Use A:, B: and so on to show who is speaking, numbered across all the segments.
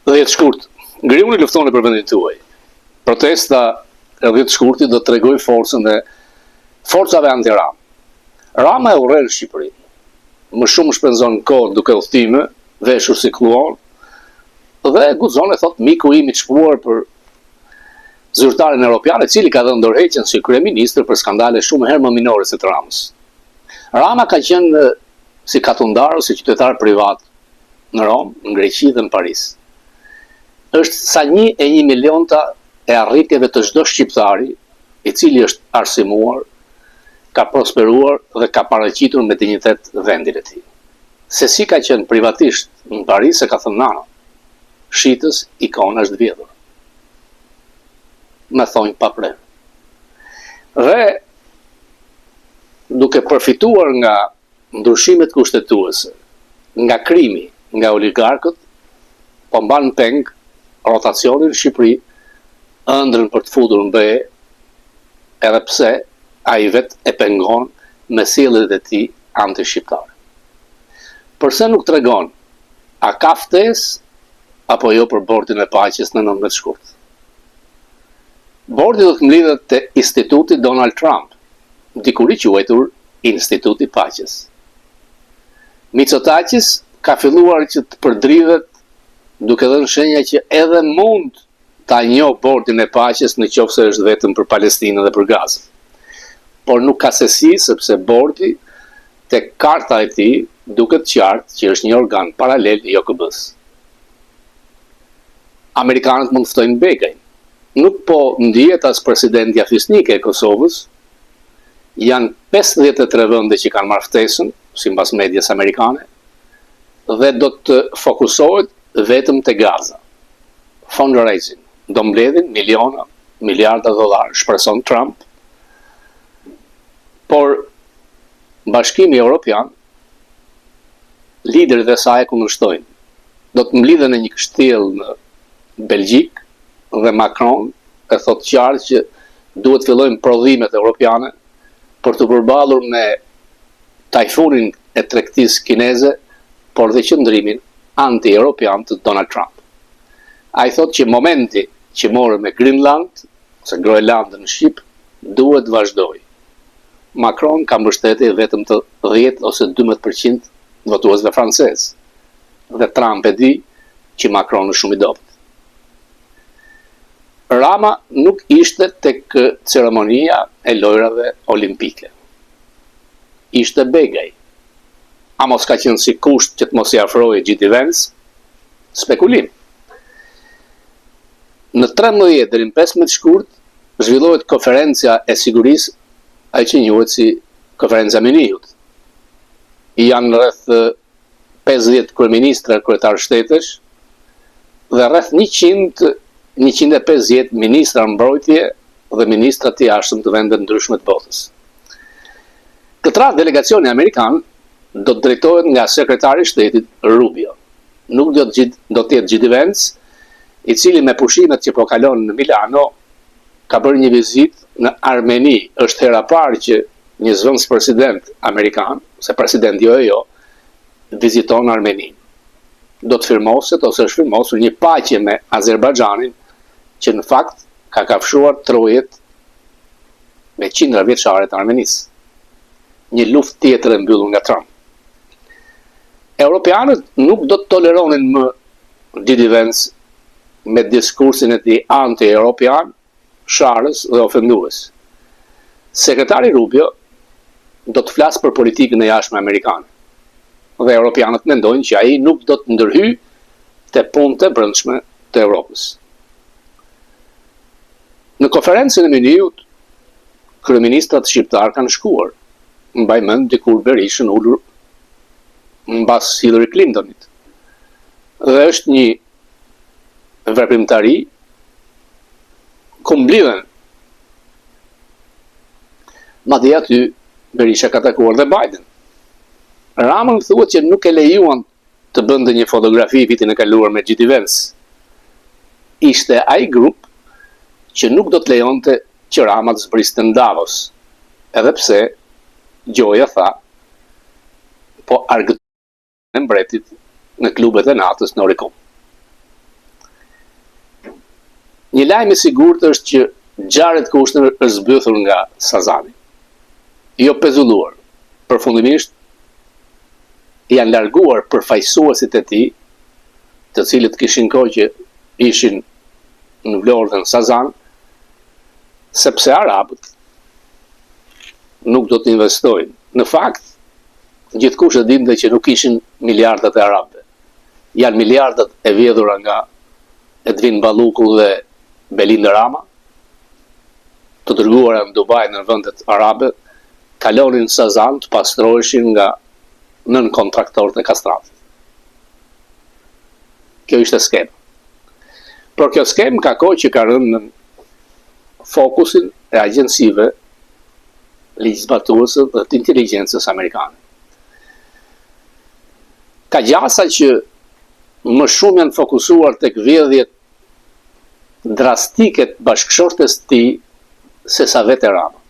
A: 10 shkurt. Ngriuni luftoni për vendin tuaj. Protesta e 10 shkurtit do të tregoj forcën e forcave anti-Ram. Rama e urren Shqipërinë. Më shumë shpenzon kohë duke udhëtime, veshur si kluon, dhe guxon e thot miku im i çmuar për zyrtarin evropian, i cili ka dhënë dorëheqjen si kryeministër për skandale shumë herë më minore se të Ramës. Rama ka qenë si katundar ose qytetar privat në Rom, në Greqi dhe në Paris. Është sa 1 milionta e arritjeve të çdo shqiptari, i cili është arsimuar, ka prosperuar dhe ka paraqitur me dinjitet vendin e tij. Se si ka qenë privatisht në Paris, e ka thënë nana, shitës ikona është vjedhur. Me thonjë pa prerë. Dhe duke përfituar nga ndryshimet kushtetuese, nga krimi, nga oligarkët, po mban peng rotacionin në Shqipëri, ëndrrën për të futur në BE, edhe pse ai vetë e pengon me sjelljet e tij anti-shqiptare. Përse nuk tregon a ka ftesë apo jo për bordin e paqes në 19 shkurt? Bordi do të mlidhet te Instituti Donald Trump, dikur i quajtur Instituti Paqes. Mitsotakis ka filluar që të përdridhet duke dhënë shenja që edhe mund ta njohë bordin e paqes në qoftë se është vetëm për Palestinën dhe për Gazën. Por nuk ka sesi sepse bordi tek karta e tij duket qartë që është një organ paralel JKB-s. Amerikanët mund të ftojnë Begajn. Nuk po ndihet as presidentja fisnike e Kosovës. Janë 53 vende që kanë marrë ftesën, sipas medias amerikane, dhe do të fokusohet vetëm te Gaza. Fundraising do mbledhin miliona, miliarda dollar, shpreson Trump. Por Bashkimi Evropian, liderit e saj e kundërshtojnë. Do të mblidhen në një kështjell në Belgjik dhe Macron e thot qartë që duhet fillojnë prodhimet evropiane për të përballur me tajfunin e tregtisë kineze, por dhe qëndrimin anti-europian të Donald Trump. Ai thot që momenti që morë me Greenland, ose Groenland në Shqip, duhet vazhdoj. Macron ka mbështetje vetëm të 10 ose 12% votuesve francez. Dhe Trump e di që Macron është shumë i dobët. Rama nuk ishte tek ceremonia e lojrave olimpike. Ishte Begaj. A mos ka qenë si kusht që të mos i afrohej Gjidi Vance? Spekulim. Në 13 deri në 15 shkurt zhvillohet konferenca e sigurisë, ai që njohet si konferenca Minihut. Janë rreth 50 kryeministra, kryetar shtetesh dhe rreth 150 ministra mbrojtje dhe ministra të jashtëm të vendeve ndryshme të botës. Këtë radhë delegacioni amerikan do të drejtohet nga sekretari i shtetit Rubio. Nuk do të jetë Gjidi Vance, i cili me pushimet që po kalon në Milano ka bërë një vizitë në Armeni. Është hera parë që një zëvendës president amerikan, se president jo, viziton Armenin. Do të firmoset ose është firmosur një paqe me Azerbajxhanin, që në fakt ka kafshuar trojet me qindra vjeçare të Armenisë. Një luftë tjetër e mbyllur nga Trump. Europianët nuk do të toleronin më Gjidi Vance me diskursin e tij anti-europian, sharës dhe ofendues. Sekretari Rubio do të flasë për politikën e jashtme amerikane. Dhe europianët mendojnë që ai nuk do të ndërhyjë te punët e brendshme të Evropës. Në konferencën e Minihut, kryeministrat shqiptar kanë shkuar. Mbaj mend dikur Berishën ulur mbas Hillary Clintonit. Dhe është një veprimtari ku mblidhen. Madje aty Berisha ka takuar dhe Biden. Ramën thuhet që nuk e lejuan të bënte një fotografi vitin e kaluar me Gjidi Vance. Ishte ai grup që nuk do të lejonte që Rama të zbriste në Davos. Edhe pse Gjoja tha, po argëtimin e mbretit në klubet e natës në Oricom. Një lajm i sigurt është që Xharet Kushner është zbythur nga Sazani. Jo pezulluar. Përfundimisht janë larguar përfaqësuesit e tij, të cilët kishin kohë që ishin në Vlorë dhe në Sazan, sepse arabët nuk do të investojnë. Në fakt, gjithkush e dinte që nuk ishin miliardat e arabëve. Janë miliardat e vjedhura nga Edvin Balluku dhe Belinda Rama, të dërguara në Dubai në vendet arabe, kalonin Sazan të pastroheshin nga nën kontraktorët e kastratit. Kjo ishte skemë. Por kjo skemë ka kohë që ka rënë në fokusin e agjensive ligjzbatuese dhe të inteligjencës amerikane. Ka gjasa që më shumë janë fokusuar tek vjedhjet drastike të bashkëshortes të tij se sa vetë Rama.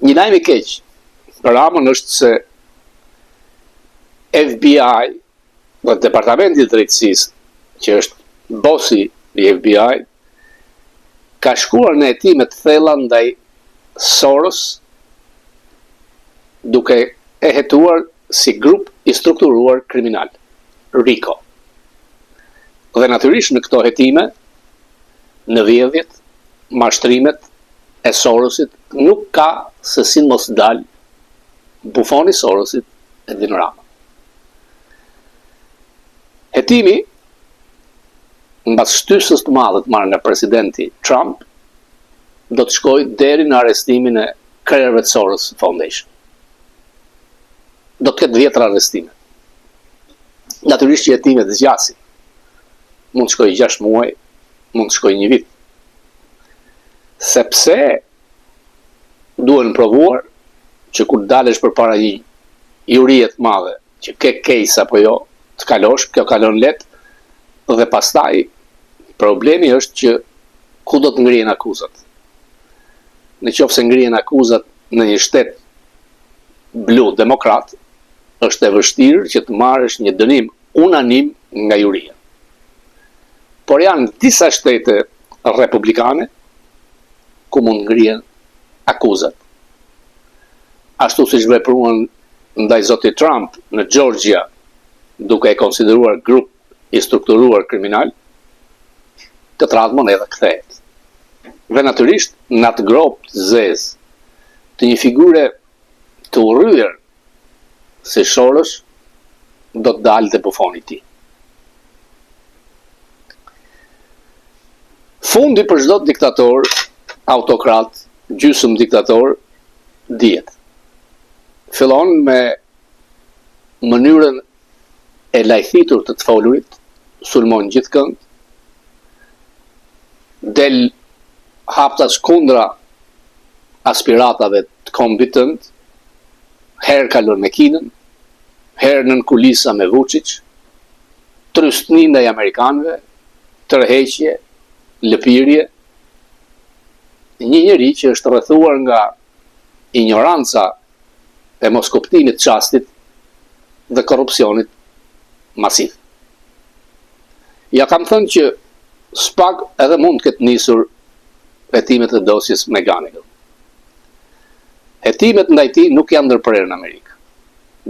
A: Një lajm i keq për Ramën është se FBI dhe Departamenti i Drejtësisë, që është bosi i FBI, ka shkuar në hetime të thella ndaj Soros, duke e hetuar si grup i strukturuar kriminal, RICO. Dhe natyrisht në këto hetime, në vjedhjet, mashtrimet e Sorosit, nuk ka se si mos dal bufoni Sorosit Edvin Rama. Hetimi, mbas shtysës të madhe të marrë nga presidenti Trump, do të shkojë deri në arrestimin e krerëve të Soros Foundation. Do të ketë 10 arrestime. Natyrisht që hetimet zgjasin. Mund të shkojë 6 muaj, mund të shkojë 1 vit. Sepse duhen provuar që kur dalesh përpara një jurie të madhe, që ke case apo jo, të kalosh, kjo kalon lehtë, dhe pastaj problemi është që ku do të ngrihen akuzat. Në qoftë se ngrihen akuzat në një shtet blu demokrat, është e vështirë që të marrësh një dënim unanim nga juria. Por janë disa shtete republikane ku mund ngrihen akuzat. Ashtu siç vepruan ndaj zotit Trump në Georgia, duke e konsideruar grup i strukturuar kriminal, këtë radhë monedha kthehet. Dhe natyrisht në atë grop të zezë të një figure të urryer si Soros do të dalë dhe bufoni i tij. Fundi për çdo diktator, autokrat, gjysmë diktator dihet. Fillon me mënyrën e lajthitur të folurit, sulmon gjithkënd, del haptas kundra aspiratave të kombit tënd, herë kalon me Kinën, herë nën kulisa me Vučić, trystni ndaj amerikanëve, tërheqje, lëpirje, një njeri që është rrethuar nga ignoranca e moskuptimit të çastit dhe korrupsionit masiv. Ja kam thënë që s'pak edhe mund të ketë nisur hetimet e dosjes McGonigal. Hetimet ndaj tij nuk janë ndërprerë në Amerikë.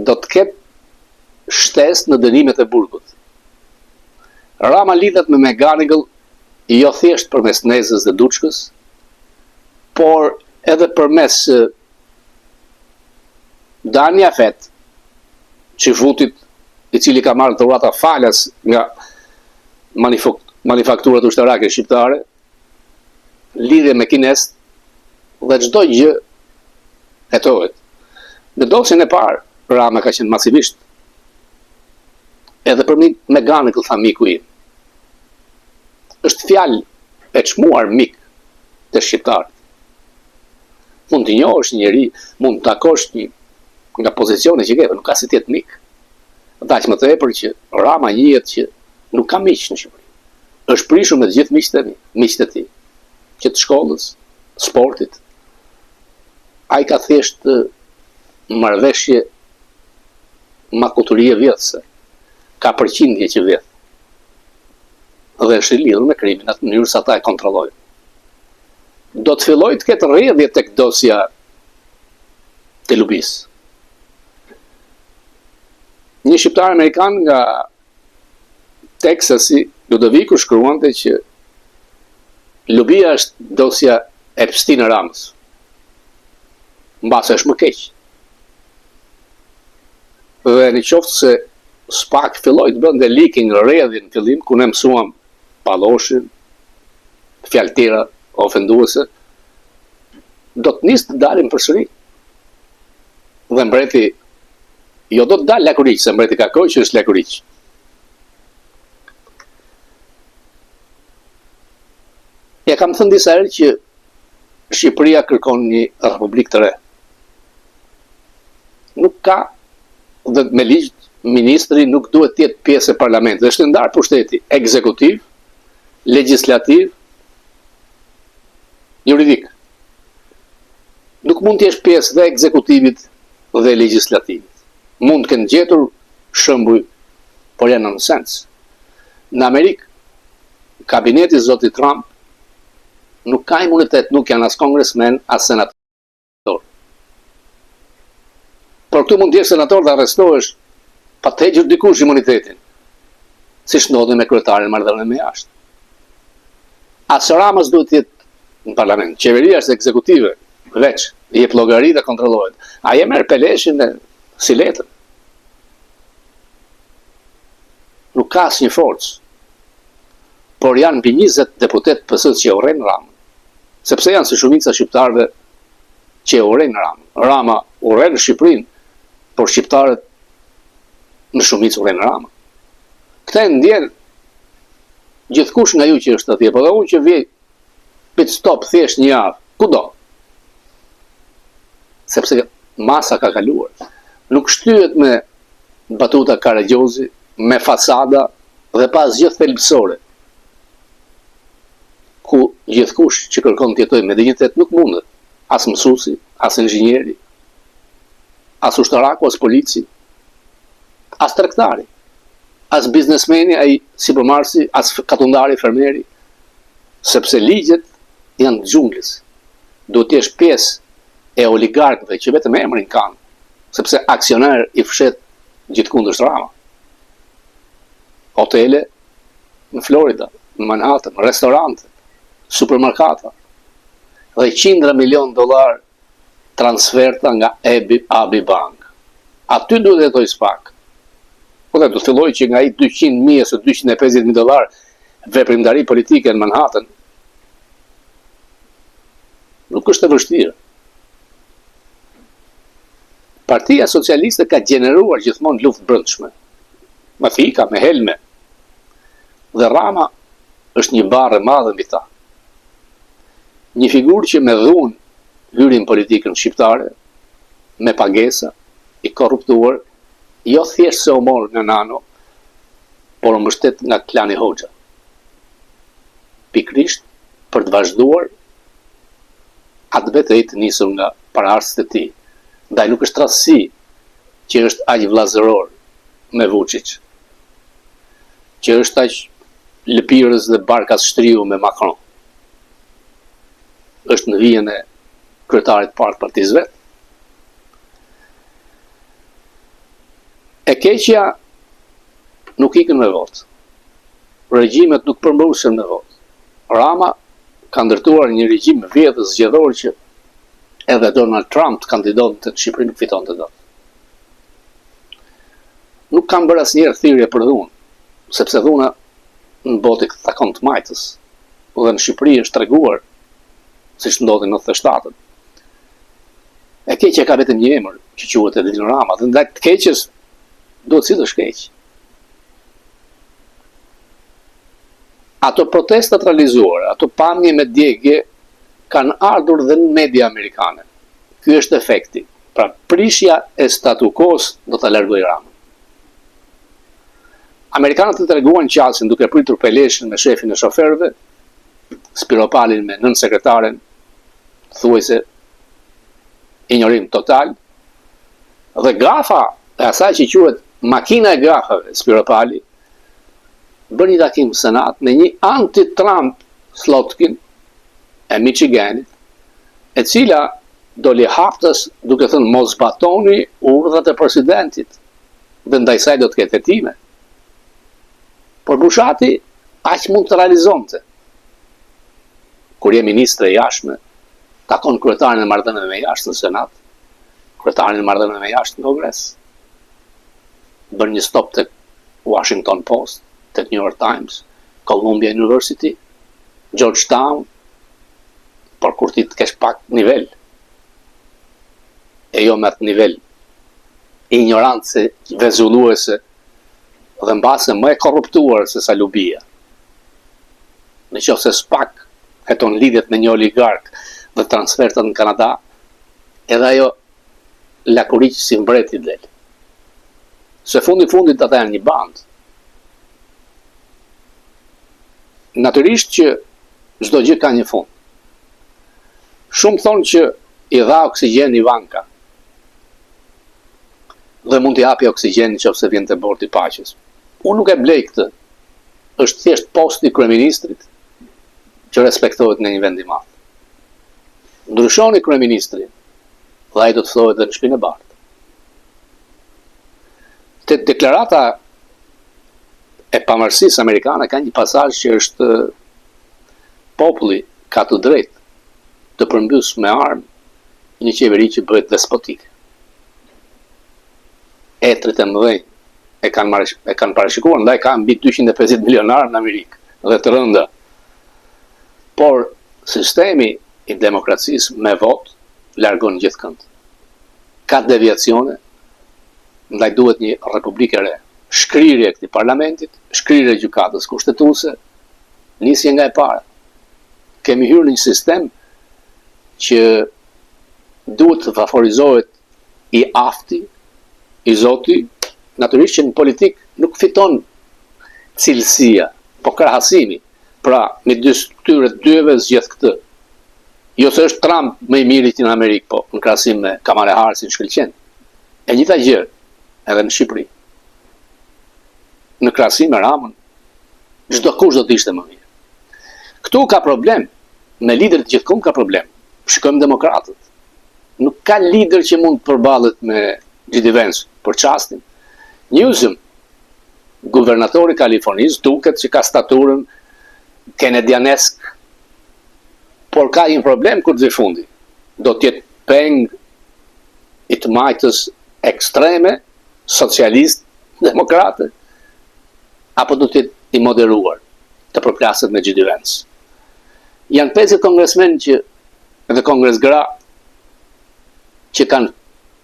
A: Do të ketë shtesë në dënimet e burgut. Rama lidhet me McGonigal jo thjesht përmes Nezës dhe Duçkës, por edhe përmes Dani Afet, Çifutit, i cili ka marrë dhurata falas nga manifakturat ushtarake shqiptare, lidhje me kines dhe çdo gjë hetohet. Në dosjen e parë, Rama ka qenë masivisht edhe për McGonigal tha miku im. Është fjalë e çmuar mik të shqiptarët. Mund të njohësh një njeri, mund të takosh një nga pozicione që ke, nuk ka si të jetë mik. Aq më tepër që Rama njihet që nuk ka miq në Shqipëri. Është prishur me të gjithë miqtë e tij, që të shkollës, sportit. Ai ka thjesht marrëveshje makulturie vjetëse. Ka përqindje që vjet. dhe është i lidhur me krimin atë mënyrë sa ata e kontrollojnë. Do të fillojë të ketë rrjedhje tek dosja të Lubis. Një shqiptar amerikan nga Texasi, Ludoviku, shkruante që Lubia është dosja Epstein Ramës. Mbase është më keq. Dhe në qoftë se SPAK filloi të bënte leaking rrjedhin në fillim, ku ne mësuam palloshin, fjalë tjera ofenduese, do të nisë të dalin përsëri. Dhe mbreti jo do të dalë lakuriq, se mbreti ka kohë që është lakuriq. Ja kam thënë disa herë që Shqipëria kërkon një republikë të re. Nuk ka, dhe me ligj, ministri nuk duhet të jetë pjesë e parlamentit. Është ndarë pushteti ekzekutiv, legjislativ, juridik. Nuk mund të jesh pjesë dhe ekzekutivit dhe legjislativit. Mund të kenë gjetur shembuj, por janë nonsens. Në Amerikë, kabineti i zotit Trump nuk ka imunitet, nuk janë as kongresmen, as senator. Por këtu mund të jesh senator dhe arrestohesh pa të hequr dikush imunitetin, siç ndodhi me kryetarin e marrëdhënieve me jashtë. As Ramës duhet të jetë në parlament. Qeveria është ekzekutive, veç, i jep llogari dhe kontrollohet. Ai e merr peleshin dhe si letër. Nuk ka asnjë forcë. Por janë mbi 20 deputet PS që urrejnë Ramën. Sepse janë si shumica shqiptarëve që urrejnë Ramën. Rama urren Shqipërinë, por shqiptarët në shumicë urrejnë Ramën. Këta e ndjen gjithkush nga ju që është atje, po dhe unë që vjej pit stop thjesht një javë, kudo? Sepse masa ka kaluar. Nuk shtyhet me batuta Karagjozi, me fasada dhe pas gjithë thelbësore, ku gjithkush që kërkon të jetojë me dinjitet nuk mundet, as mësuesi, as inxhinieri, as ushtaraku, as polici, as tregtari, as biznesmeni, ai sipërmarrësi, as katundari, fermeri, sepse ligjet janë xhunglis. Duhet të jesh pjesë e oligarkëve që vetëm emrin kanë, sepse aksioner i fshet gjithkundër Rama. Hotele në Florida, në Manhattan, restorante, supermarkata dhe $100 milion transferta nga AB Bank. Aty duhet të jetoj SPAK. Po dhe do të filloj që nga i $200.000 ose $250.000 veprimtari politike në Manhattan. Nuk është e vështirë. Partia Socialiste ka gjeneruar gjithmonë luftë brendshme. Me fika, me helme. Dhe Rama është një barë e madhe mbi ta. Një figurë që me dhunë hyrin politikën shqiptare, me pagesa, i korruptuar, jo thjesht se u mor nga Nano, por u mbështet nga klani Hoxha. Pikrisht për të vazhduar atë betejë të nisur nga paraardhësit e tij. Ndaj nuk është rastësi që është aq vllazëror me Vučić, që është aq lëpirës dhe barkas shtriu me Macron. Është në vijën e kryetarit partë partisë vet. E keqja nuk ikën me votë. Regjimet nuk përmbusën me votë. Rama ka ndërtuar një regjim vjetës zgjedhor që edhe Donald Trump kandidonte në Shqipëri nuk fitonte dot. Nuk kam bërë asnjëherë thirrje për dhunë, sepse dhuna në botë takon të majtës, dhe në Shqipëri është treguar siç ndodhi në 97-ën. E keqja ka vetëm një emër, që quhet Edil Rama, dhe ndaj të keqës duhet si të shkeq. Ato protestat realizuara, ato pamje me djegje, kanë ardhur dhe në media amerikane. Ky është efekti. Pra, prishja e statu quos do ta largojë Ramën. Amerikanët të treguan qasin duke pritur peleshin me shefin e shoferëve, Spiropalin me nën sekretaren, thuajse injorim total, dhe gafa e asaj që quhet makina e gafave, Spiropali, bërë një takim në Senat me një anti-Trump Slotkin e Michiganit, e cila doli haftës duke thënë mos zbatoni urdhrat e presidentit dhe ndaj saj do të ketë hetime. Por Bushati aq mund të realizonte. Kur je ministre e jashtme, takon kryetarin e marrëdhënieve me jashtë në Senat, kryetarin e marrëdhënieve me jashtë në Kongres. Bën një stop tek Washington Post, tek New York Times, Columbia University, Georgetown, por kur ti të kesh pak nivel, e jo me atë nivel ignorancë, vezulluese dhe mbase më e korruptuar se sa Lubia. Në qoftë se s'pak heton lidhjet me një oligark dhe transfertat në Kanada, edhe ajo lakuriq si mbreti del. Se fundit ata janë një bandë. Natyrisht që çdo gjë ka një fund. Shumë thonë që i dha oksigjen Ivanka dhe mund t'i hapi oksigjen nëse vjen te bordi i paqes. Unë nuk e blej këtë. Është thjesht posti i kryeministrit që respektohet në një vend i madh. Ndryshoni kryeministrin, dhe ai do të ftohet edhe në shtëpinë e bardhë. Te deklarata e pavarësisë amerikane ka një pasazh që është populli ka të drejtë të përmbys me armë një qeveri që bëhet despotike. Etrit e mëdhenj e kanë parashikuar, ndaj ka mbi 250 milionar në Amerikë dhe të rënda. Por sistemi i demokracisë me vot largon gjithkënd. Ka deviacione, ndaj duhet një republikë e re. Shkrirje e këtij parlamentit, shkrirje e gjykatës kushtetuese, nisje nga e para. Kemi hyrë në një sistem që duhet të favorizohet i afti, i zoti, natyrisht që në politik nuk fiton cilësia, po krahasimi. Pra, me këtyre dyve zgjedh këtë. Jo se është Trump më i miri në Amerikë, po në krahasim me Kamala Harrisin shkëlqen. E njëjta gjë edhe në Shqipëri. Në krahasim me Ramën, çdo kush do të ishte më mirë. Këtu ka problem, me liderët gjithkund ka problem. Shikojmë demokratët. Nuk ka lider që mund të përballet me Gjidi Vance për çastin. Newsom, guvernatori i Kalifornisë, duket që ka staturën kenedianesk, por ka një problem kur të vi fundi. Do të jetë peng i të majtës ekstreme, socialist, demokrate, apo do të jetë i moderuar, të përplaset me Gjidi Vance. Janë 50 kongresmen që dhe kongresgra që kanë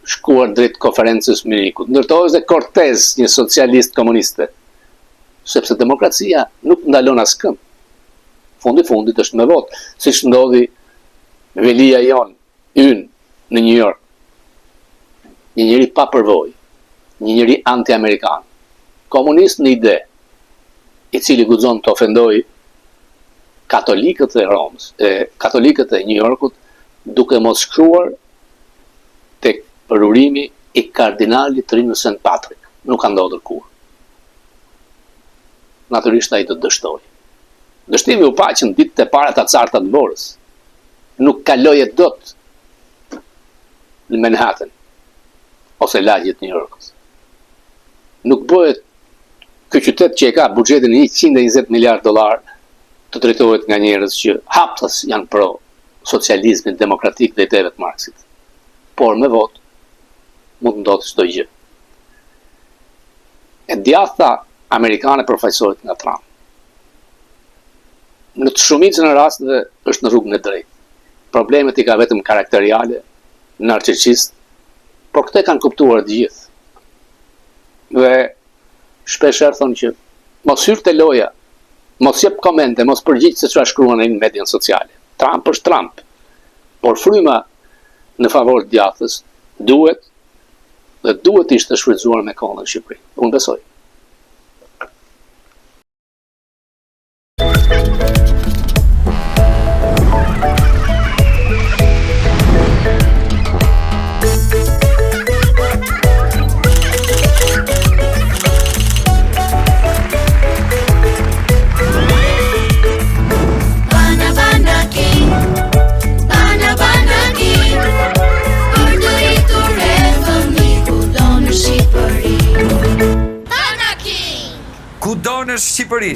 A: shkuar drejt konferencës Minikut. Ndërtohet dhe Cortez, një socialist komuniste, sepse demokracia nuk ndalon askëm. Fundit është me vot, siç ndodhi velia jon, ynë në New York. Një njeri pa përvojë, një njeri anti-amerikan, komunist në ide, i cili guxon të ofendojë katolikët e Romës, katolikët e New Yorkut, duke mos shkruar tek përurimi i kardinalit Rinë St. Patrick. Nuk ka ndodhur kur. Natyrisht ai do të dështoj. Dështimi u pa që në ditët e para të carta të borës. Nuk kaloje dot në Manhattan ose lagjet New Yorkut. Nuk bëhet ky qytet që e ka buxhetin e $120 miliard të drejtohet nga njerëz që haptas janë pro socializmit demokratik dhe ideve të Marksit. Por me vot mund të ndodhë çdo gjë. E djatha amerikane përfaqësohet nga Trump. Në të shumicën e rasteve është në rrugën e drejtë. Problemet i ka vetëm karakteriale, narcisist, por këte kanë kuptuar të gjithë. Dhe shpesher thonë që mos hyrë te loja, mos jep komente, mos përgjigj se çfarë shkruan në median sociale. Trump është Trump. Por fryma në favor të djathës duhet ishte shfrytzuar me kohën në Shqipëri. Unë besoj.
B: në Shqipëri.